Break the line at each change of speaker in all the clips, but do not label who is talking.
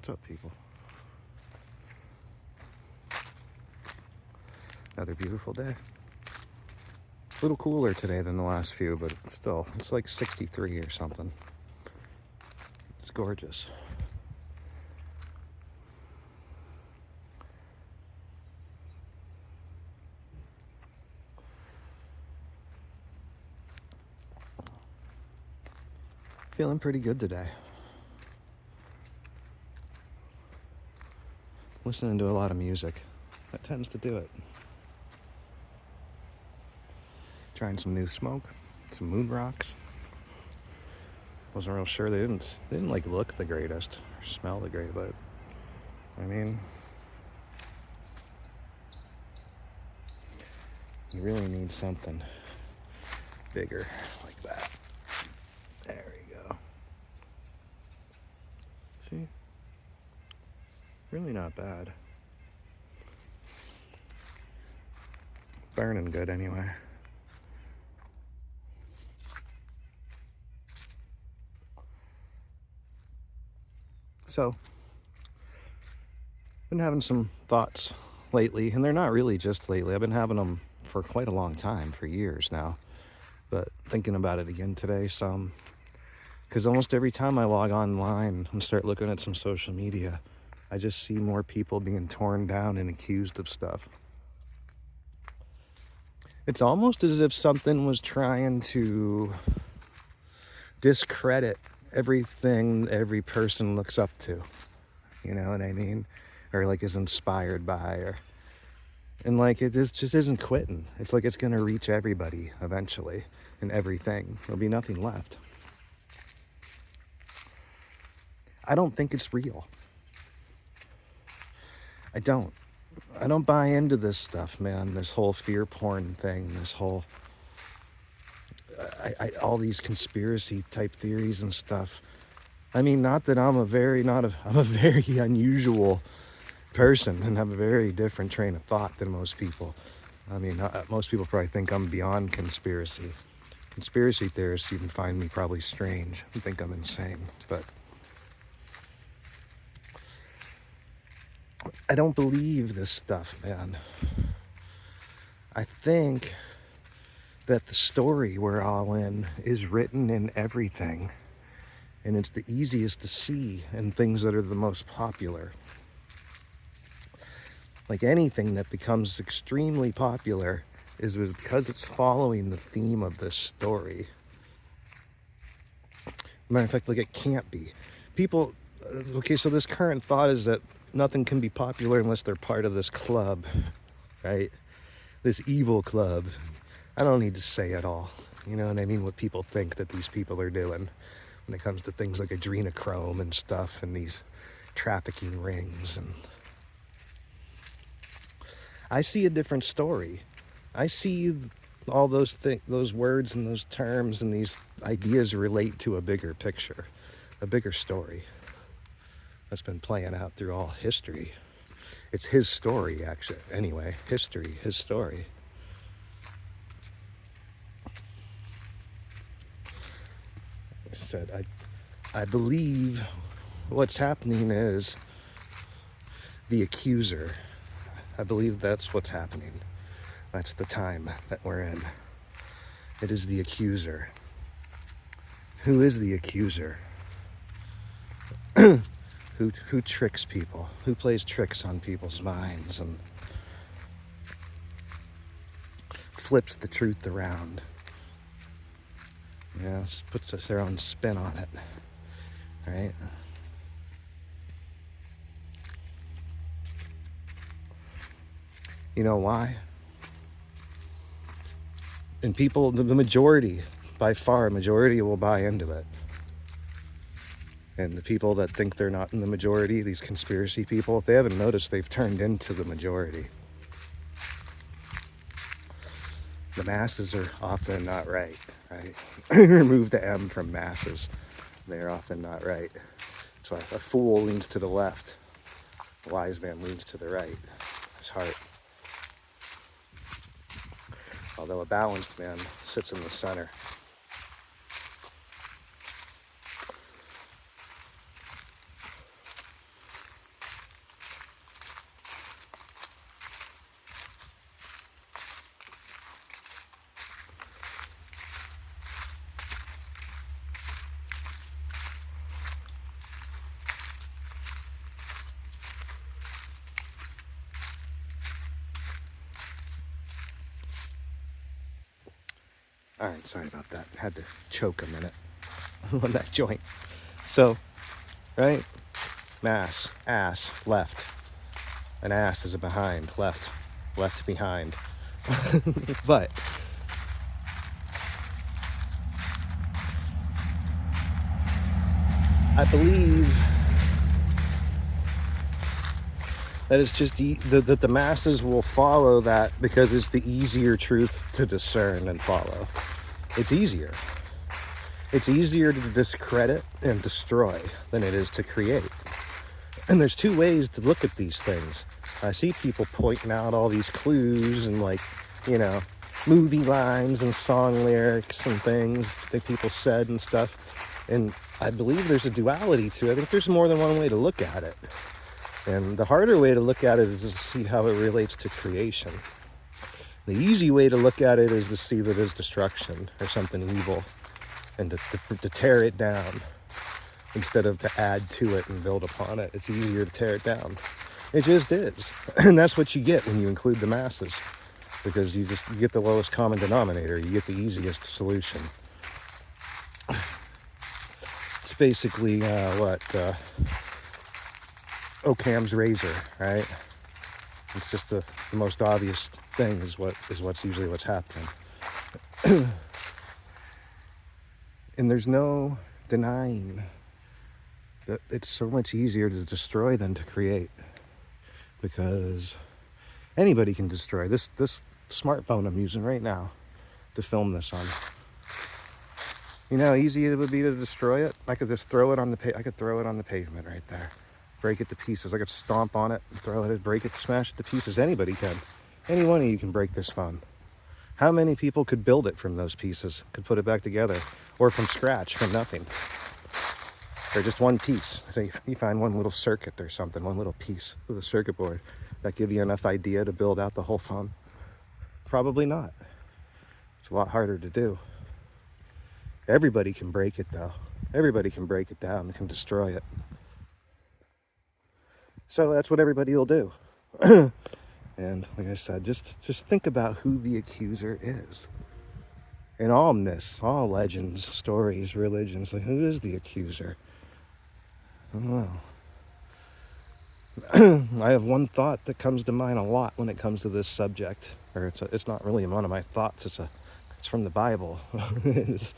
What's up, people? Another beautiful day. A little cooler today than the last few, but still, it's like 63 or something. It's gorgeous. Feeling pretty good today. Listening to a lot of music. That tends to do it. Trying some new smoke, some moon rocks. Wasn't real sure they didn't like look the greatest or smell the great, but I mean, you really need something bigger like that. There we go. See? Really not bad. Burning good anyway. So, been having some thoughts lately, and they're not really just lately. I've been having them for quite a long time, for years now. But thinking about it again today some, because almost every time I log online and start looking at some social media, I just see more people being torn down and accused of stuff. It's almost as if something was trying to discredit everything every person looks up to. You know what I mean? Or like is inspired by, and like it just isn't quitting. It's like it's gonna reach everybody eventually and everything. There'll be nothing left. I don't think it's real. I don't buy into this stuff, man. This whole fear porn thing, this whole all these conspiracy type theories and stuff. I mean, not that I'm a very unusual person and have a very different train of thought than most people. I mean, most people probably think I'm beyond conspiracy. Conspiracy theorists even find me probably strange and think I'm insane, but I don't believe this stuff, man. I think that the story we're all in is written in everything, and it's the easiest to see in things that are the most popular. Like anything that becomes extremely popular is because it's following the theme of this story. Matter of fact, like it can't be. People, okay, so this current thought is that nothing can be popular unless they're part of this club, right? This evil club. I don't need to say it all. You know what I mean? What people think that these people are doing when it comes to things like adrenochrome and stuff and these trafficking rings. And I see a different story. I see all those those words and those terms and these ideas relate to a bigger picture, a bigger story that's been playing out through all history. It's his story, actually. Anyway, history, his story. I said, I believe what's happening is the accuser. I believe that's what's happening. That's the time that we're in. It is the accuser. Who is the accuser? Who tricks people? Who plays tricks on people's minds and flips the truth around? You know, puts their own spin on it, right? You know why? And people, the majority, by far, majority will buy into it. And the people that think they're not in the majority, these conspiracy people, if they haven't noticed, they've turned into the majority. The masses are often not right? Remove the M from masses. They're often not right. That's why a fool leans to the left. A wise man leans to the right. His heart. Although a balanced man sits in the center. All right, sorry about that. Had to choke a minute on that joint. So, right? Mass, ass, left. An ass is a behind, left behind. But I believe that it's just that the masses will follow that because it's the easier truth to discern and follow. It's easier. It's easier to discredit and destroy than it is to create. And there's two ways to look at these things. I see people pointing out all these clues and movie lines and song lyrics and things that people said and stuff. And I believe there's a duality to it. I think there's more than one way to look at it. And the harder way to look at it is to see how it relates to creation. The easy way to look at it is to see that it's destruction or something evil and to tear it down instead of to add to it and build upon it. It's easier to tear it down. It just is. And that's what you get when you include the masses, because you get the lowest common denominator. You get the easiest solution. It's basically Occam's razor, right? It's just the most obvious thing is what's usually what's happening. And there's no denying that it's so much easier to destroy than to create, because anybody can destroy this smartphone I'm using right now to film this on. You know how easy it would be to destroy it? I could just throw it on the pavement right there. Break it to pieces. I could stomp on it, throw it, break it, smash it to pieces. Anybody can. Any one of you can break this phone. How many people could build it from those pieces, could put it back together, or from scratch, from nothing? Or just one piece. So you find one little circuit or something, one little piece of the circuit board that give you enough idea to build out the whole phone? Probably not. It's a lot harder to do. Everybody can break it though. Everybody can break it down and can destroy it. So that's what everybody will do. And like I said, just think about who the accuser is. In all myths, all legends, stories, religions, like, who is the accuser? I don't know. I have one thought that comes to mind a lot when it comes to this subject. Or it's not really one of my thoughts, it's from the Bible. It's,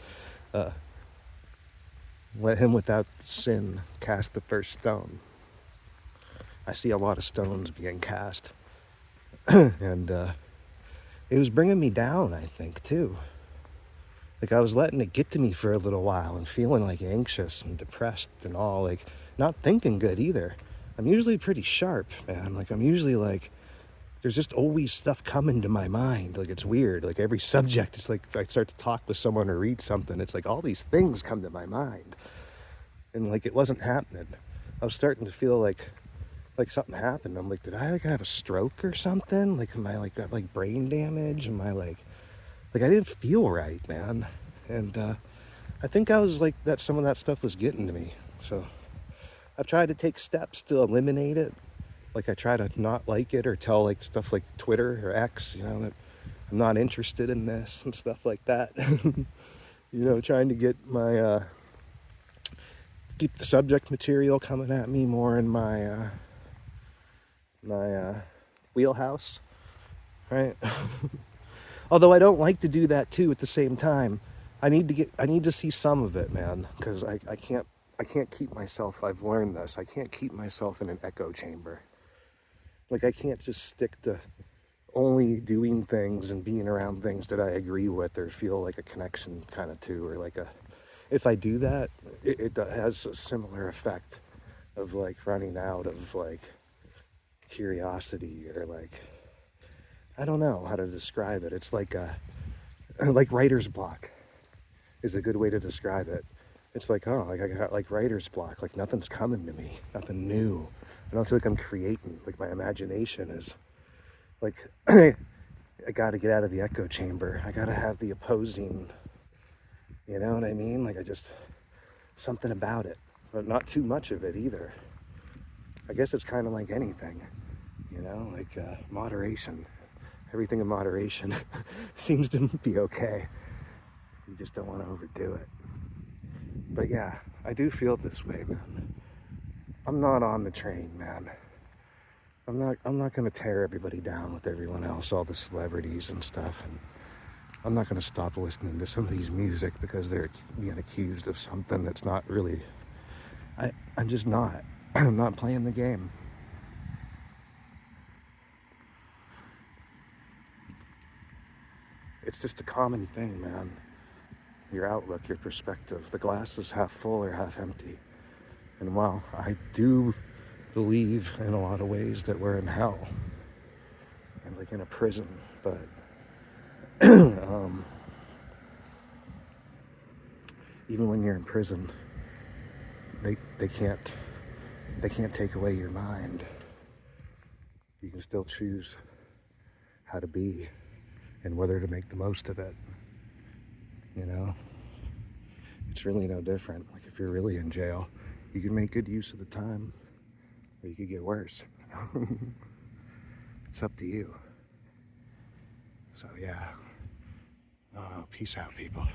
let him without sin cast the first stone. I see a lot of stones being cast. And it was bringing me down, I think, too. Like, I was letting it get to me for a little while and feeling like anxious and depressed and all, like not thinking good either. I'm usually pretty sharp, man. Like, I'm usually like, there's just always stuff coming to my mind. Like, it's weird. Like, every subject, it's like I start to talk with someone or read something, it's like all these things come to my mind. And like, it wasn't happening. I was starting to feel like something happened. I'm like, did I have a stroke or something? Like, am I got brain damage? Am I like I didn't feel right, man. And I think I was that some of that stuff was getting to me. So I've tried to take steps to eliminate it. Like, I try to not like it, or tell stuff like Twitter or X, that I'm not interested in this and stuff like that. Trying to get my keep the subject material coming at me more in my wheelhouse, right? Although I don't like to do that too at the same time. I need to see some of it, man, because I can't keep myself, I've learned this, I can't keep myself in an echo chamber. Like, I can't just stick to only doing things and being around things that I agree with or feel like a connection kind of to, or if I do that, it has a similar effect of running out of curiosity, or I don't know how to describe it. It's like writer's block is a good way to describe it. It's I got writer's block, nothing's coming to me, nothing new. I don't feel like I'm creating, my imagination is I gotta get out of the echo chamber. I gotta have the opposing, you know what I mean? Something about it, but not too much of it either. I guess it's kind of like anything, moderation. Everything in moderation seems to be okay. You just don't want to overdo it. But yeah, I do feel this way, man. I'm not on the train, man. I'm not gonna tear everybody down with everyone else, all the celebrities and stuff, and I'm not gonna stop listening to somebody's music because they're being accused of something that's not really. I'm just not. I'm not playing the game. It's just a common thing, man. Your outlook, your perspective. The glass is half full or half empty. And while I do believe in a lot of ways that we're in hell and like in a prison, but even when you're in prison, they can't take away your mind. You can still choose how to be and whether to make the most of it. You know, it's really no different. Like if you're really in jail, you can make good use of the time, or you could get worse. It's up to you. So yeah, peace out, people.